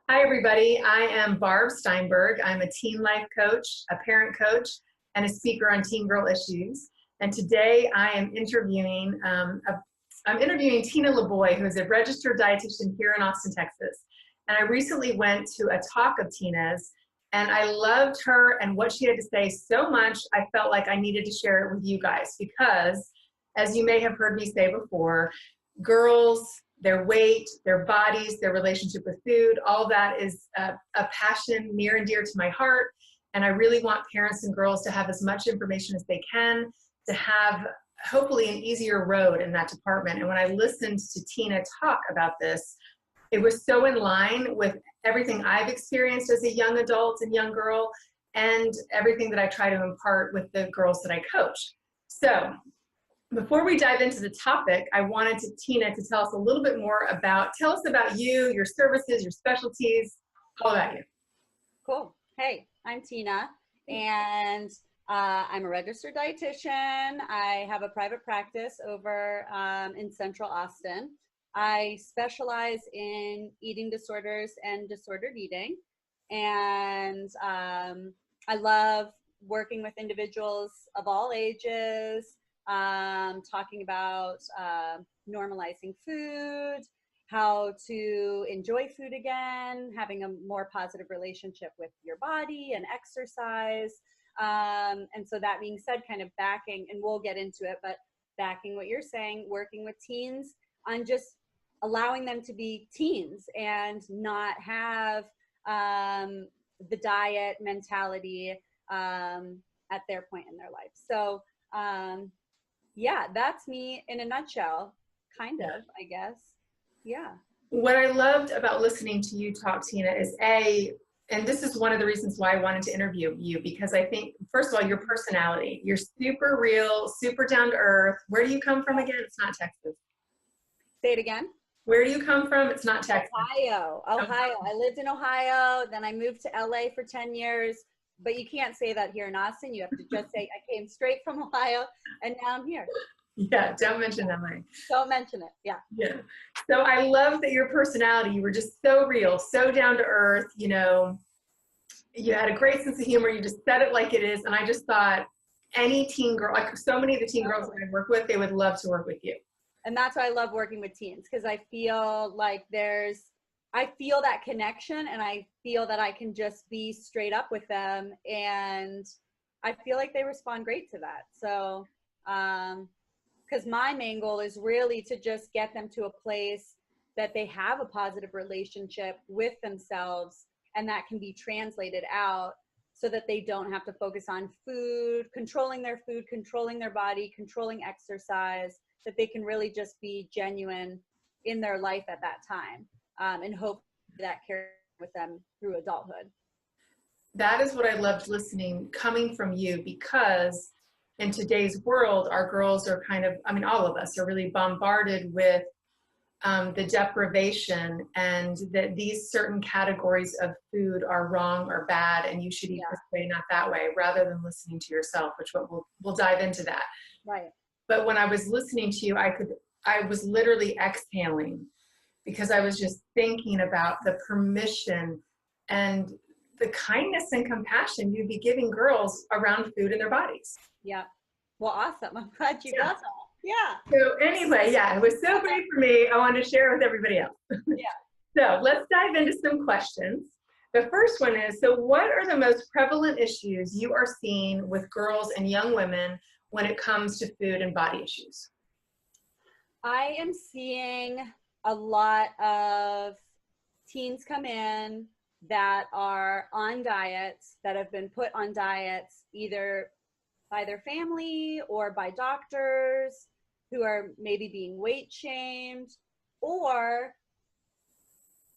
Hi, everybody. I am Barb Steinberg. I'm a teen life coach, a parent coach, and a speaker on teen girl issues. And today I am interviewing Tina Laboy, who is a registered dietitian here in Austin, Texas. And I recently went to a talk of Tina's, and I loved her and what she had to say so much, I felt like I needed to share it with you guys because, as you may have heard me say before, girls, their weight, their bodies, their relationship with food, all that is a passion near and dear to my heart. And I really want parents and girls to have as much information as they can, to have hopefully an easier road in that department. And when I listened to Tina talk about this, it was so in line with everything I've experienced as a young adult and young girl, and everything that I try to impart with the girls that I coach. So before we dive into the topic, I wanted Tina to tell us a little bit more tell us about you, your services, your specialties, all about you. Cool. Hey, I'm Tina, and I'm a registered dietitian. I have a private practice over in Central Austin. I specialize in eating disorders and disordered eating, and I love working with individuals of all ages, talking about normalizing food, how to enjoy food again, having a more positive relationship with your body and exercise. And so that being said, kind of backing, and we'll get into it, but backing what you're saying, working with teens on just allowing them to be teens and not have the diet mentality at their point in their life. So yeah, that's me in a nutshell, kind of, I guess. Yeah. What I loved about listening to you talk, Tina, is and this is one of the reasons why I wanted to interview you, because I think, first of all, your personality, you're super real, super down to earth. Where do you come from again? It's not Texas. Say it again. Where do you come from? It's not Texas. Ohio. I lived in Ohio. Then I moved to LA for 10 years. But you can't say that here in Austin. You have to just say, I came straight from Ohio, and now I'm here. Yeah, don't mention LA. Don't mention it, yeah. Yeah. So I love that your personality, you were just so real, so down to earth, you had a great sense of humor. You just said it like it is. And I just thought any teen girl, like so many of the teen girls that I work with, they would love to work with you. And that's why I love working with teens, because I feel like I feel that connection, and I feel that I can just be straight up with them, and I feel like they respond great to that. So, because my main goal is really to just get them to a place that they have a positive relationship with themselves, and that can be translated out so that they don't have to focus on food, controlling their body, controlling exercise, that they can really just be genuine in their life at that time. And hope that carries with them through adulthood. That is what I loved listening, coming from you, because in today's world, our girls are all of us are really bombarded with the deprivation, and that these certain categories of food are wrong or bad, and you should eat this way, not that way, rather than listening to yourself, which we'll dive into that. Right. But when I was listening to you, I was literally exhaling, because I was just thinking about the permission and the kindness and compassion you'd be giving girls around food and their bodies. Yeah. Well, awesome. I'm glad you got that. Yeah. So anyway, yeah, it was so great for me. I wanted to share it with everybody else. Yeah. So let's dive into some questions. The first one is, so what are the most prevalent issues you are seeing with girls and young women when it comes to food and body issues? I am seeing a lot of teens come in that are on diets, that have been put on diets either by their family or by doctors, who are maybe being weight shamed, or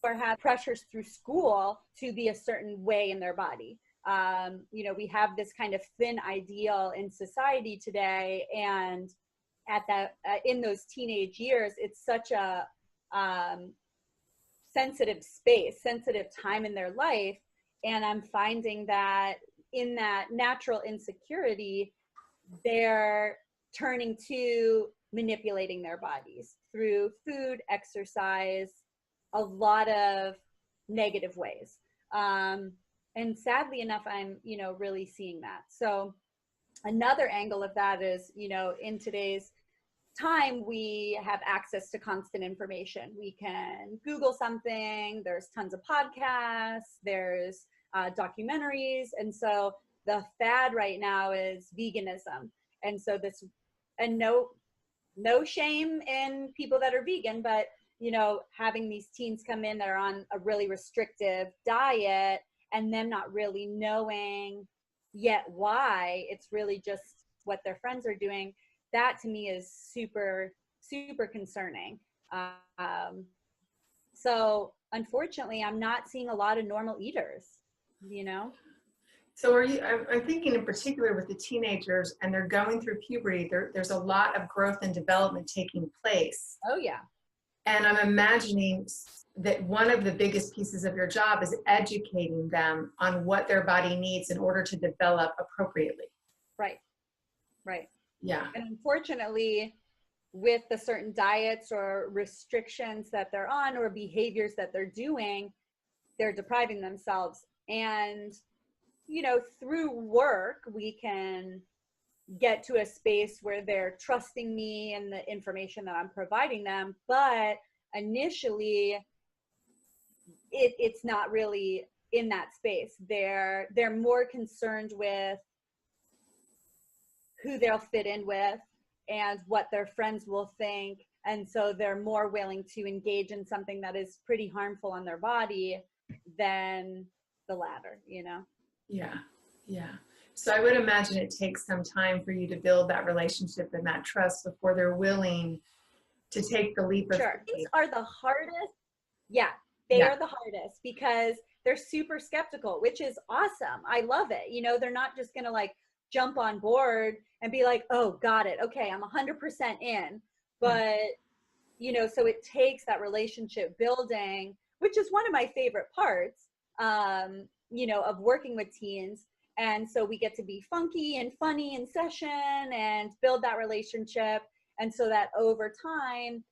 have pressures through school to be a certain way in their body. We have this kind of thin ideal in society today, and in those teenage years, it's such a sensitive space, sensitive time in their life. And I'm finding that in that natural insecurity, they're turning to manipulating their bodies through food, exercise, a lot of negative ways. And sadly enough, I'm, really seeing that. So another angle of that is, in today's time, we have access to constant information. We can Google something, there's tons of podcasts, there's documentaries. And so the fad right now is veganism. And so and no shame in people that are vegan, but having these teens come in that are on a really restrictive diet and them not really knowing yet why, it's really just what their friends are doing. That to me is super, super concerning. So unfortunately, I'm not seeing a lot of normal eaters, So I'm thinking in particular with the teenagers, and they're going through puberty, there's a lot of growth and development taking place. Oh yeah. And I'm imagining that one of the biggest pieces of your job is educating them on what their body needs in order to develop appropriately. Right. Yeah. And unfortunately, with the certain diets or restrictions that they're on or behaviors that they're doing, they're depriving themselves. And, through work, we can get to a space where they're trusting me and the information that I'm providing them. But initially, it's not really in that space. They're more concerned with who they'll fit in with and what their friends will think. And so they're more willing to engage in something that is pretty harmful on their body than the latter, Yeah. So I would imagine it takes some time for you to build that relationship and that trust before they're willing to take the leap of faith. Sure. These are the hardest. Yeah, they are the hardest because they're super skeptical, which is awesome. I love it. They're not just going to jump on board and be like, oh, got it. Okay, I'm 100% in. But, so it takes that relationship building, which is one of my favorite parts, of working with teens. And so we get to be funky and funny in session and build that relationship. And so that over time,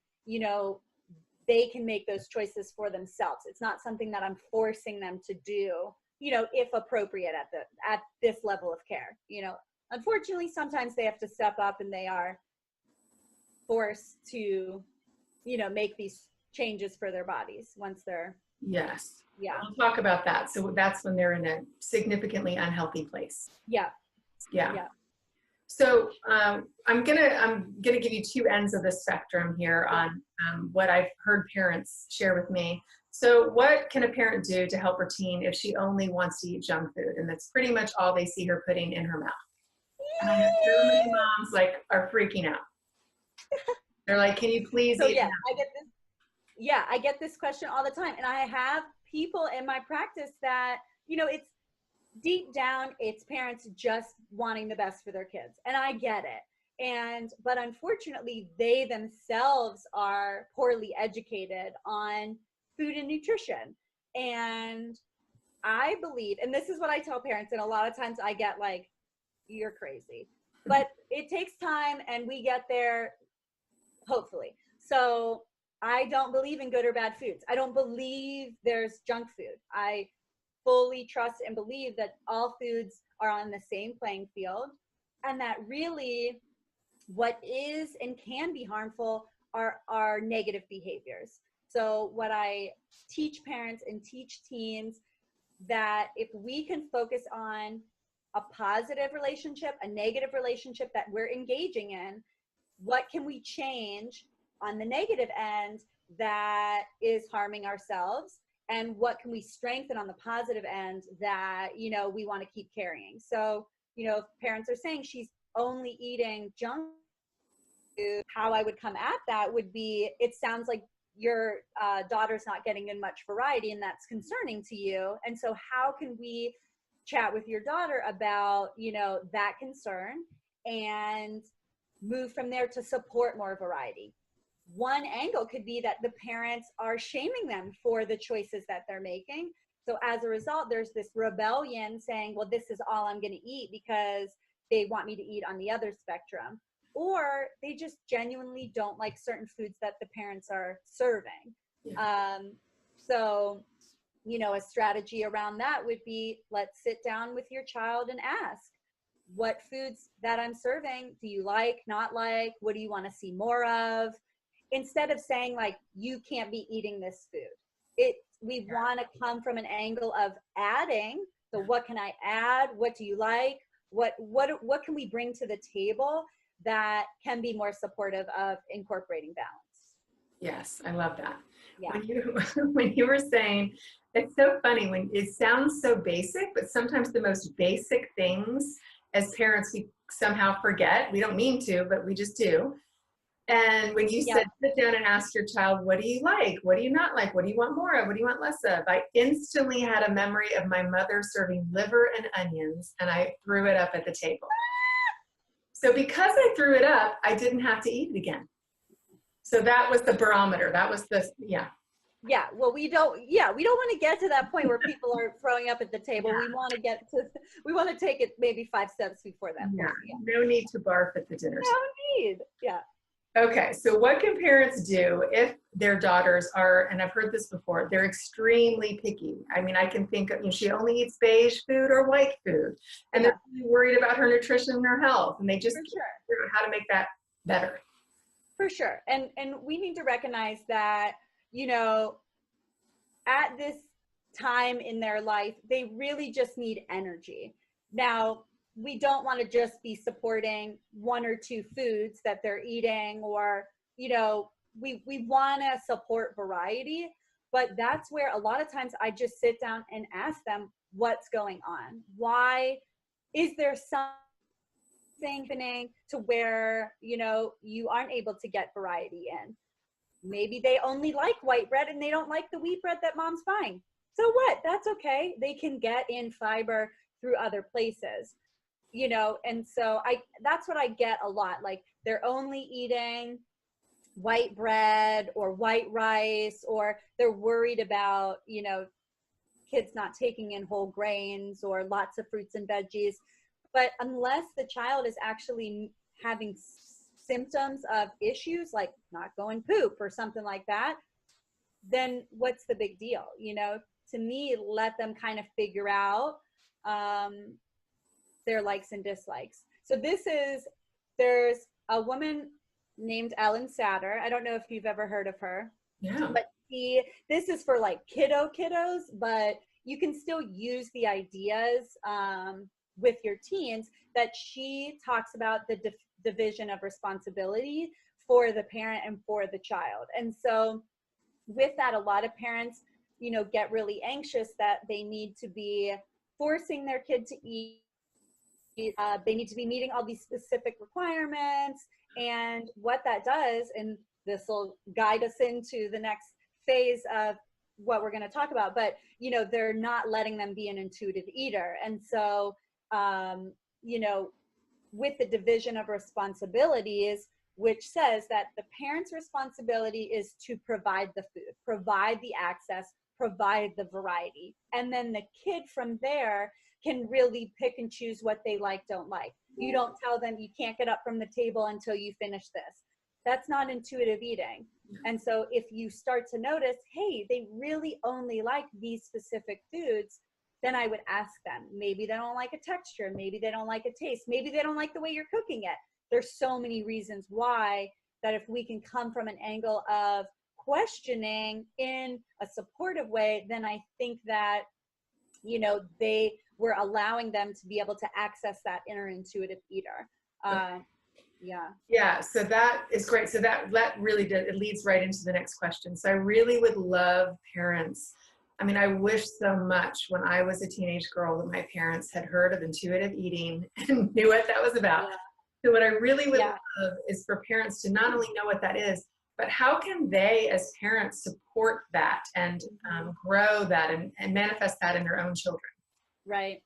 they can make those choices for themselves. It's not something that I'm forcing them to do, if appropriate at this level of care. Unfortunately, sometimes they have to step up and they are forced to, make these changes for their bodies once they're. Yes. Yeah. We'll talk about that. So that's when they're in a significantly unhealthy place. Yeah. So I'm gonna give you two ends of the spectrum here on what I've heard parents share with me. So what can a parent do to help her teen if she only wants to eat junk food, and that's pretty much all they see her putting in her mouth? And I know so many moms are freaking out. They're like, "Can you please eat?" Yeah, I get this. Yeah, I get this question all the time, and I have people in my practice that it's deep down, it's parents just wanting the best for their kids. And I get it. But unfortunately, they themselves are poorly educated on food and nutrition. And I believe, and this is what I tell parents, and a lot of times I get you're crazy. But it takes time and we get there, hopefully. So I don't believe in good or bad foods. I don't believe there's junk food. I fully trust and believe that all foods are on the same playing field, and that really what is and can be harmful are negative behaviors. So what I teach parents and teach teens, that if we can focus on a positive relationship, a negative relationship that we're engaging in, what can we change on the negative end that is harming ourselves? And what can we strengthen on the positive end that, we want to keep carrying? So, if parents are saying she's only eating junk food, how I would come at that would be, it sounds like your daughter's not getting in much variety, and that's concerning to you. And so how can we chat with your daughter about, that concern and move from there to support more variety? One angle could be that the parents are shaming them for the choices that they're making. So as a result, there's this rebellion saying, well, this is all I'm going to eat because they want me to eat on the other spectrum. or they just genuinely don't like certain foods that the parents are serving. Yeah. So, you know, a strategy around that would be, let's sit down with your child and ask, what foods that I'm serving do you like, not like? What do you want to see more of? Instead of saying like, you can't be eating this food. We want to come from an angle of adding. So what can I add? What do you like? What can we bring to the table that can be more supportive of incorporating balance? Yes, I love that. Yeah. When you were saying, it's so funny when it sounds so basic, but sometimes the most basic things as parents we somehow forget. We don't mean to, but we just do. And when you said sit down and ask your child, what do you like? What do you not like? What do you want more of? What do you want less of? I instantly had a memory of my mother serving liver and onions, and I threw it up at the table. So because I threw it up, I didn't have to eat it again. So that was the barometer. That was the, yeah. Yeah, well, we don't want to get to that point where people are throwing up at the table. Yeah. We want to take it maybe 5 steps before that point. Yeah. No need to barf at the dinner. No need. Yeah. Okay, so what can parents do if their daughters are, and I've heard this before, they're extremely picky. I mean, I can think of, she only eats beige food or white food, and they're really worried about her nutrition and her health, and they just can't figure out how to make that better. For sure. And we need to recognize that, you know, at this time in their life, they really just need energy. Now, we don't want to just be supporting 1 or 2 foods that they're eating, or, you know, we want to support variety, but that's where a lot of times I just sit down and ask them what's going on. Why is there something happening to where, you know, you aren't able to get variety in? Maybe they only like white bread and they don't like the wheat bread that mom's buying. So what? That's okay. They can get in fiber through other places, you know? And so that's what I get a lot. Like, they're only eating white bread or white rice, or they're worried about, you know, kids not taking in whole grains or lots of fruits and veggies. But unless the child is actually having symptoms of issues like not going poop or something like that, then what's the big deal? You know, to me, let them kind of figure out their likes and dislikes. So there's a woman named Ellyn. I don't know if you've ever heard of her. Yeah. But this is for like kiddos, but you can still use the ideas with your teens, that she talks about the division of responsibility for the parent and for the child. And so with that, a lot of parents, you know, get really anxious that they need to be forcing their kid to eat. They need to be meeting all these specific requirements. And what that does, and this will guide us into the next phase of what we're going to talk about, but, you know, they're not letting them be an intuitive eater. And so, you know, with the division of responsibilities, which says that the parent's responsibility is to provide the food, provide the access, provide the variety. And then the kid from there can really pick and choose what they like, don't like. You don't tell them you can't get up from the table until you finish this. That's not intuitive eating. And so if you start to notice, hey, they really only like these specific foods, then I would ask them. Maybe they don't like a texture. Maybe they don't like a taste. Maybe they don't like the way you're cooking it. There's so many reasons why, that if we can come from an angle of questioning in a supportive way, then I think that, you know, we're allowing them to be able to access that inner intuitive eater. Yeah, so that is great. So that really it leads right into the next question. So I really would love parents. I mean, I wish so much when I was a teenage girl that my parents had heard of intuitive eating and knew what that was about. Yeah. So what I really would love is for parents to not only know what that is, but how can they as parents support that and grow that and manifest that in their own children? Right.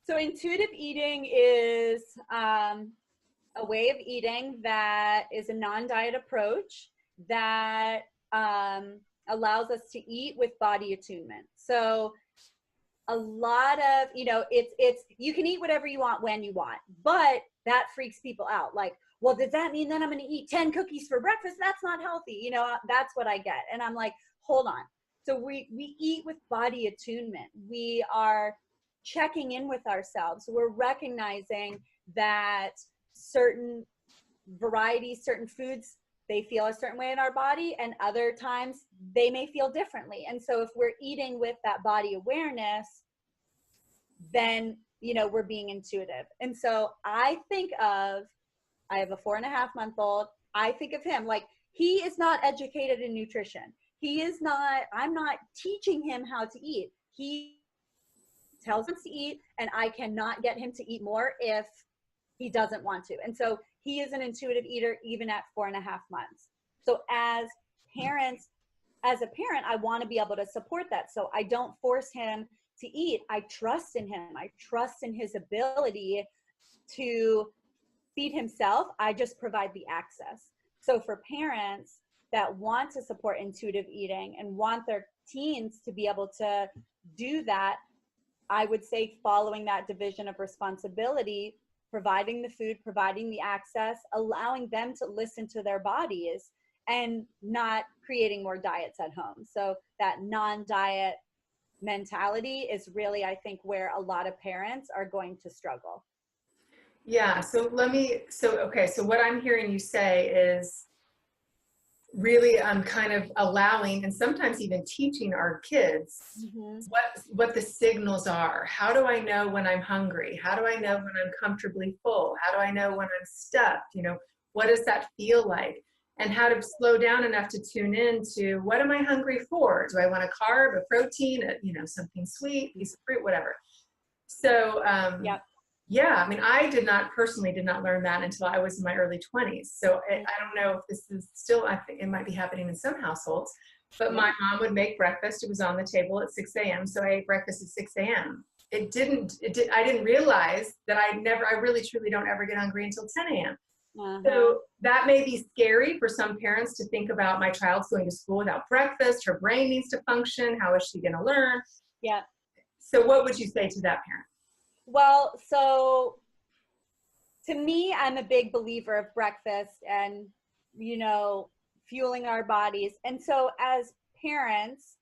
So intuitive eating is a way of eating that is a non-diet approach that allows us to eat with body attunement. So a lot of, you know, it's you can eat whatever you want when you want, but that freaks people out. Like, well, does that mean then I'm going to eat 10 cookies for breakfast? That's not healthy. You know, that's what I get. And I'm like, hold on. So we eat with body attunement. We are checking in with ourselves. We're recognizing that certain varieties, certain foods, they feel a certain way in our body, and other times they may feel differently. And so if we're eating with that body awareness, then, you know, we're being intuitive. And so I have a 4.5-month-old. I think of him like he is not educated in nutrition. I'm not teaching him how to eat. He tells him to eat, and I cannot get him to eat more if he doesn't want to. And so he is an intuitive eater even at 4.5 months. So as a parent, I want to be able to support that. So I don't force him to eat. I trust in him. I trust in his ability to feed himself. I just provide the access. So for parents that want to support intuitive eating and want their teens to be able to do that, I would say following that division of responsibility, providing the food, providing the access, allowing them to listen to their bodies, and not creating more diets at home. So that non-diet mentality is really, I think, where a lot of parents are going to struggle. Yeah, so what I'm hearing you say is really kind of allowing and sometimes even teaching our kids what the signals are. How do I know when I'm hungry? How do I know when I'm comfortably full? How do I know when I'm stuffed? You know, what does that feel like? And how to slow down enough to tune in to what am I hungry for? Do I want a carb, a protein, something sweet, piece of fruit, whatever. So yeah, I mean, I personally did not learn that until I was in my early 20s. So I don't know if this is still, I think it might be happening in some households, but my mom would make breakfast. It was on the table at 6 a.m. So I ate breakfast at 6 a.m. I didn't realize that I really truly don't ever get hungry until 10 a.m. So that may be scary for some parents to think about, my child's going to school without breakfast. Her brain needs to function. How is she going to learn? Yeah. So what would you say to that parent? Well, so to me, I'm a big believer of breakfast and, fueling our bodies. And so as parents,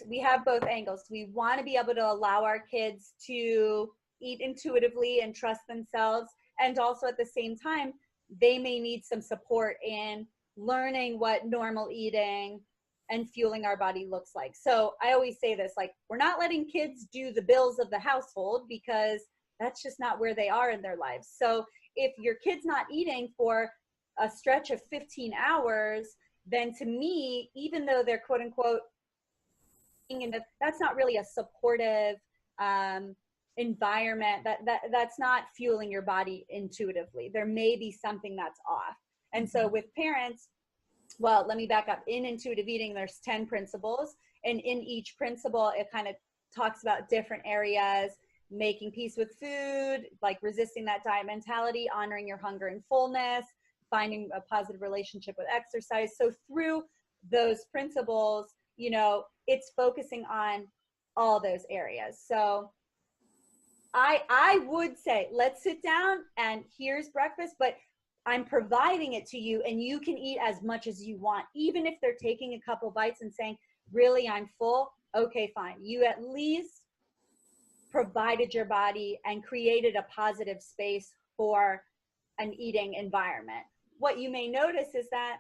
we have both angles. We want to be able to allow our kids to eat intuitively and trust themselves. And also at the same time, they may need some support in learning what normal eating and fueling our body looks like. So I always say this, like, we're not letting kids do the bills of the household because that's just not where they are in their lives. So if your kid's not eating for a stretch of 15 hours, then to me, even though they're quote unquote, that's not really a supportive environment, that's not fueling your body intuitively. There may be something that's off. And so with parents, well, let me back up. In intuitive eating, there's 10 principles. And in each principle, it kind of talks about different areas: making peace with food, like resisting that diet mentality, honoring your hunger and fullness, finding a positive relationship with exercise. So through those principles, it's focusing on all those areas. So I would say, let's sit down and here's breakfast, but I'm providing it to you and you can eat as much as you want. Even if they're taking a couple bites and saying, really, I'm full. Okay, fine. You at least provided your body and created a positive space for an eating environment. What you may notice is that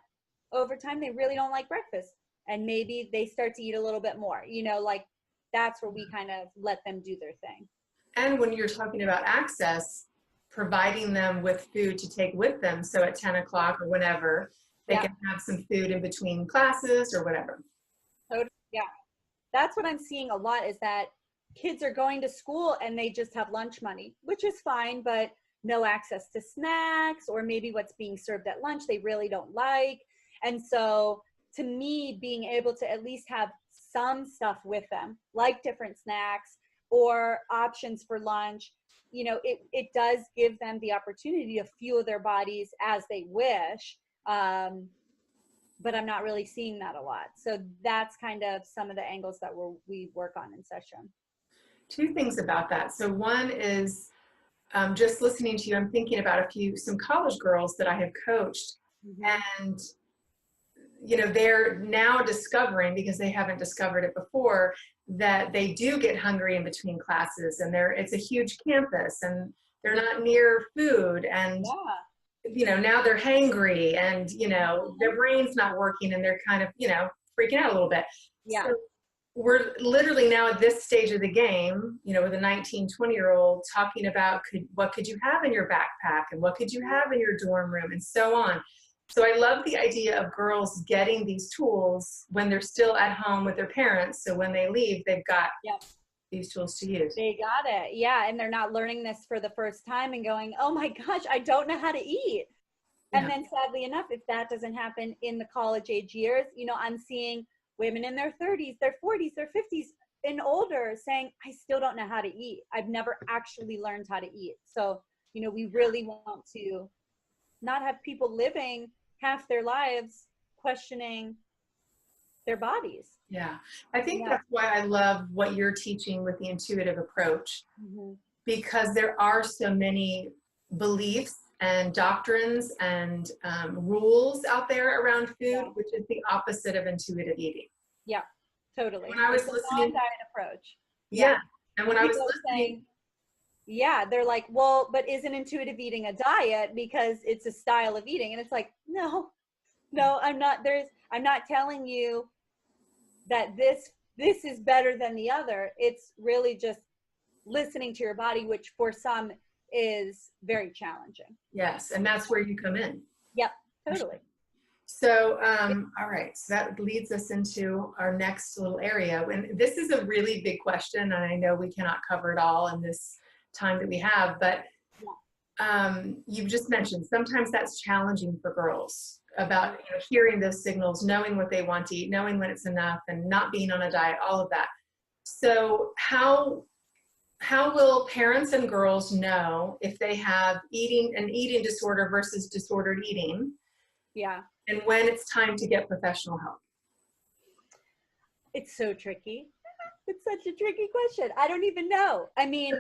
over time, they really don't like breakfast and maybe they start to eat a little bit more, like that's where we kind of let them do their thing. And when you're talking about access, providing them with food to take with them. So at 10 o'clock or whenever, they can have some food in between classes or whatever. So, yeah, that's what I'm seeing a lot, is that kids are going to school and they just have lunch money, which is fine, but no access to snacks, or maybe what's being served at lunch they really don't like. And so to me, being able to at least have some stuff with them, like different snacks or options for lunch, it does give them the opportunity to fuel their bodies as they wish. But I'm not really seeing that a lot. So that's kind of some of the angles that we work on in session. Two things about that. So one is just listening to you, I'm thinking about some college girls that I have coached, and they're now discovering, because they haven't discovered it before, that they do get hungry in between classes, and it's a huge campus, and they're not near food, and now they're hangry, and their brain's not working, and they're kind of freaking out a little bit. So we're literally now at this stage of the game, with a 19, 20-year-old talking about what could you have in your backpack, and what could you have in your dorm room, and so on. So I love the idea of girls getting these tools when they're still at home with their parents. So when they leave, they've got these tools to use. They got it. Yeah. And they're not learning this for the first time and going, oh my gosh, I don't know how to eat. And then sadly enough, if that doesn't happen in the college age years, I'm seeing women in their 30s, their 40s, their 50s and older saying, I still don't know how to eat. I've never actually learned how to eat. So, we really want to not have people living half their lives questioning their bodies. Yeah. I think that's why I love what you're teaching with the intuitive approach, because there are so many beliefs and doctrines and rules out there around food, which is the opposite of intuitive eating. Yeah, totally. When I was listening, diet approach. And when I was listening, they're like, well, but isn't intuitive eating a diet because it's a style of eating? And it's like, no, I'm not telling you that this is better than the other. It's really just listening to your body, which for some is very challenging. Yes. And that's where you come in. Yep, totally. So, all right. So that leads us into our next little area. And this is a really big question, and I know we cannot cover it all in this time that we have, but you've just mentioned sometimes that's challenging for girls about hearing those signals, knowing what they want to eat, knowing when it's enough, and not being on a diet, all of that. So how will parents and girls know if they have an eating disorder versus disordered eating? Yeah. And when it's time to get professional help? It's so tricky. It's such a tricky question. I don't even know. I mean,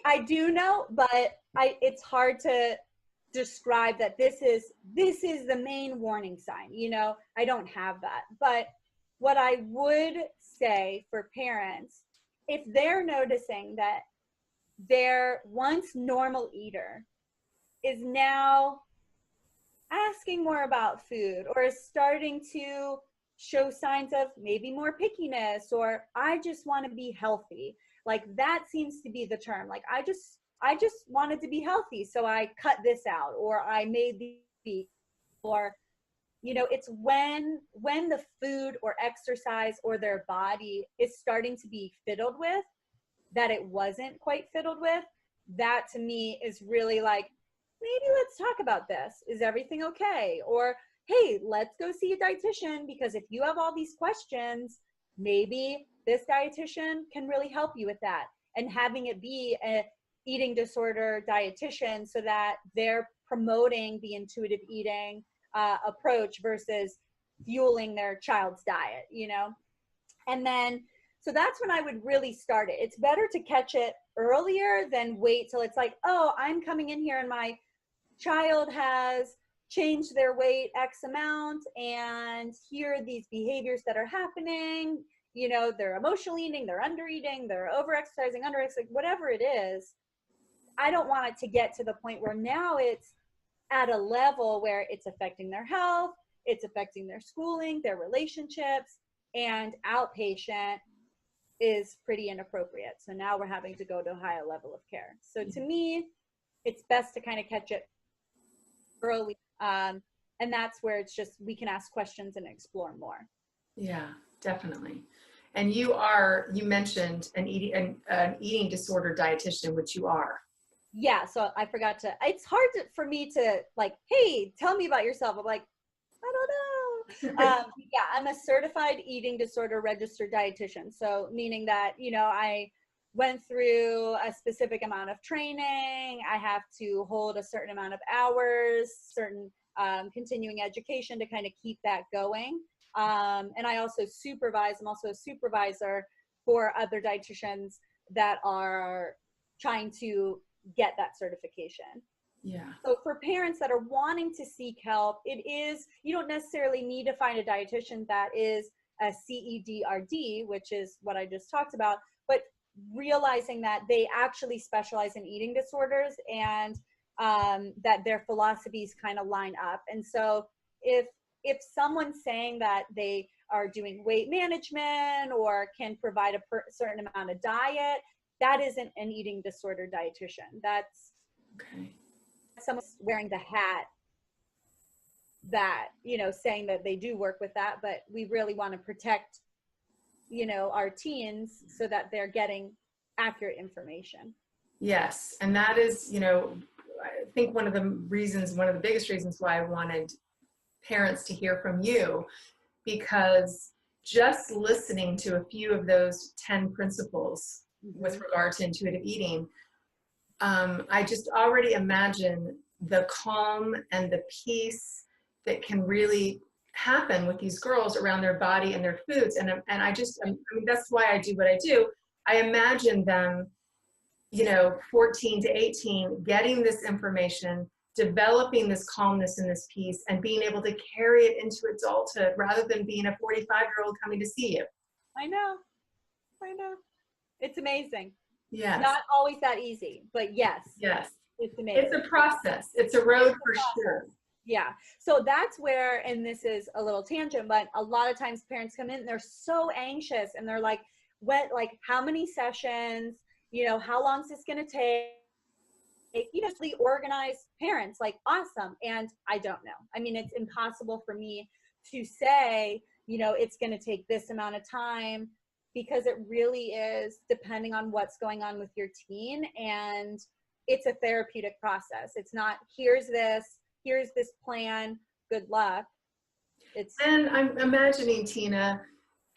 I do know, but it's hard to describe that this is the main warning sign. I don't have that. But what I would say for parents, if they're noticing that their once normal eater is now asking more about food, or is starting to show signs of maybe more pickiness, or I just want to be healthy. Like that seems to be the term. Like I just wanted to be healthy, so I cut this out, or I made the, or it's when the food or exercise or their body is starting to be fiddled with that it wasn't quite fiddled with. That to me is really like, maybe let's talk about this. Is everything okay? Or, hey, let's go see a dietitian, because if you have all these questions, maybe this dietitian can really help you with that. And having it be a eating disorder dietitian so that they're promoting the intuitive eating approach versus fueling their child's diet, And then, so that's when I would really start it. It's better to catch it earlier than wait till it's like, oh, I'm coming in here and my child has changed their weight X amount, and here are these behaviors that are happening. They're emotional eating, they're under eating, they're over exercising, under exercising, whatever it is. I don't want it to get to the point where now it's at a level where it's affecting their health, it's affecting their schooling, their relationships, and outpatient is pretty inappropriate. So now we're having to go to a higher level of care. So to me, it's best to kind of catch it early. And that's where it's just, we can ask questions and explore more. Yeah, definitely. And you mentioned an eating disorder dietitian, which you are. Yeah. So I forgot to, it's hard for me to like, hey, tell me about yourself. I'm like, I don't know. Yeah, I'm a certified eating disorder registered dietitian. So meaning that, I went through a specific amount of training. I have to hold a certain amount of hours, certain continuing education to kind of keep that going. And I also supervise. I'm also a supervisor for other dietitians that are trying to get that certification. Yeah. So for parents that are wanting to seek help, you don't necessarily need to find a dietitian that is a CEDRD, which is what I just talked about, but realizing that they actually specialize in eating disorders, and that their philosophies kind of line up. And so if someone's saying that they are doing weight management or can provide a certain amount of diet, that isn't an eating disorder dietitian. That's someone wearing the hat that, saying that they do work with that, but we really want to protect, our teens so that they're getting accurate information. Yes. And that is, I think one of the biggest reasons why I wanted parents to hear from you, because just listening to a few of those 10 principles with regard to intuitive eating, I just already imagine the calm and the peace that can really happen with these girls around their body and their foods. And that's why I do what I do. I imagine them, 14 to 18, getting this information, developing this calmness and this peace, and being able to carry it into adulthood rather than being a 45-year-old coming to see you. I know. It's amazing. Yes. Not always that easy, but yes. Yes. It's amazing. It's a process. It's a road for sure. Yeah. So that's where, and this is a little tangent, but a lot of times parents come in and they're so anxious and they're like, how many sessions, how long is this going to take? The organized parents, awesome. And I don't know. I mean, it's impossible for me to say, it's going to take this amount of time, because it really is depending on what's going on with your teen. And it's a therapeutic process. It's not, here's this plan, good luck. And I'm imagining, Tina,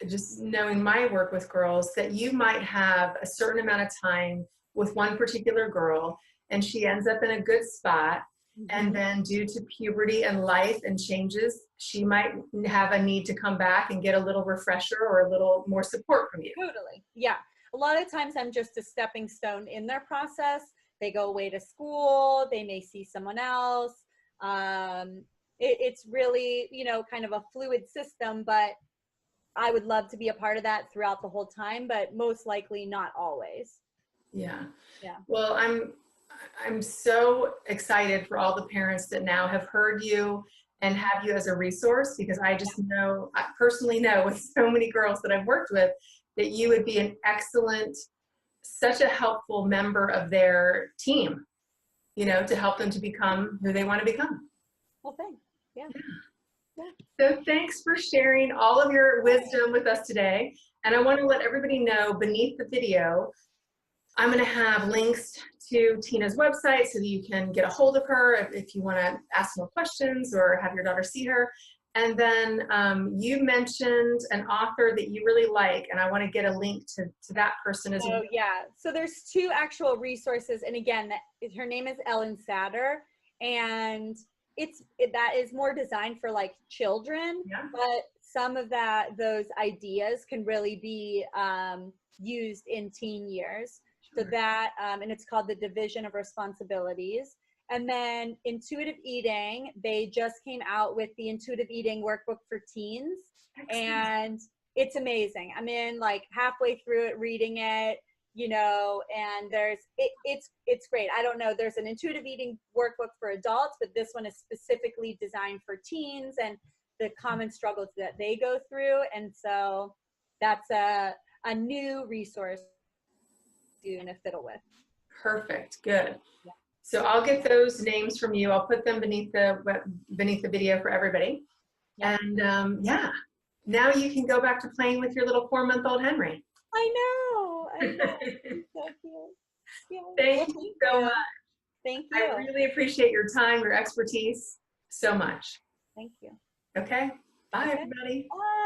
just knowing my work with girls, that you might have a certain amount of time with one particular girl, and she ends up in a good spot. And then due to puberty and life and changes, she might have a need to come back and get a little refresher or a little more support from you. Totally. Yeah. A lot of times I'm just a stepping stone in their process. They go away to school. They may see someone else. It's really, kind of a fluid system, but I would love to be a part of that throughout the whole time, but most likely not always. Yeah. Yeah. Well, I'm so excited for all the parents that now have heard you and have you as a resource, because I personally know with so many girls that I've worked with, that you would be an excellent, such a helpful member of their team, to help them to become who they want to become. Well, thanks. Yeah. So thanks for sharing all of your wisdom with us today. And I want to let everybody know, beneath the video, I'm going to have links to Tina's website so that you can get a hold of her if you want to ask more questions or have your daughter see her. And then you mentioned an author that you really like, and I want to get a link to that person as well. Oh, yeah. So there's 2 actual resources. And again, her name is Ellyn, and that is more designed for children, but some of those ideas can really be used in teen years. So that, and it's called The Division of Responsibilities. And then intuitive eating, they just came out with the intuitive eating workbook for teens. Excellent. And it's amazing. I'm in halfway through it, reading it, and it's great. I don't know, there's an intuitive eating workbook for adults, but this one is specifically designed for teens and the common struggles that they go through. And so that's a new resource to fiddle with. Perfect. Good. Yeah. So I'll get those names from you. I'll put them beneath the video for everybody. Yeah. And now you can go back to playing with your little 4-month-old Henry. I know. So cute. Yeah. Thank you so much. Thank you. I really appreciate your time, your expertise so much. Thank you. Okay. Bye, everybody. Bye.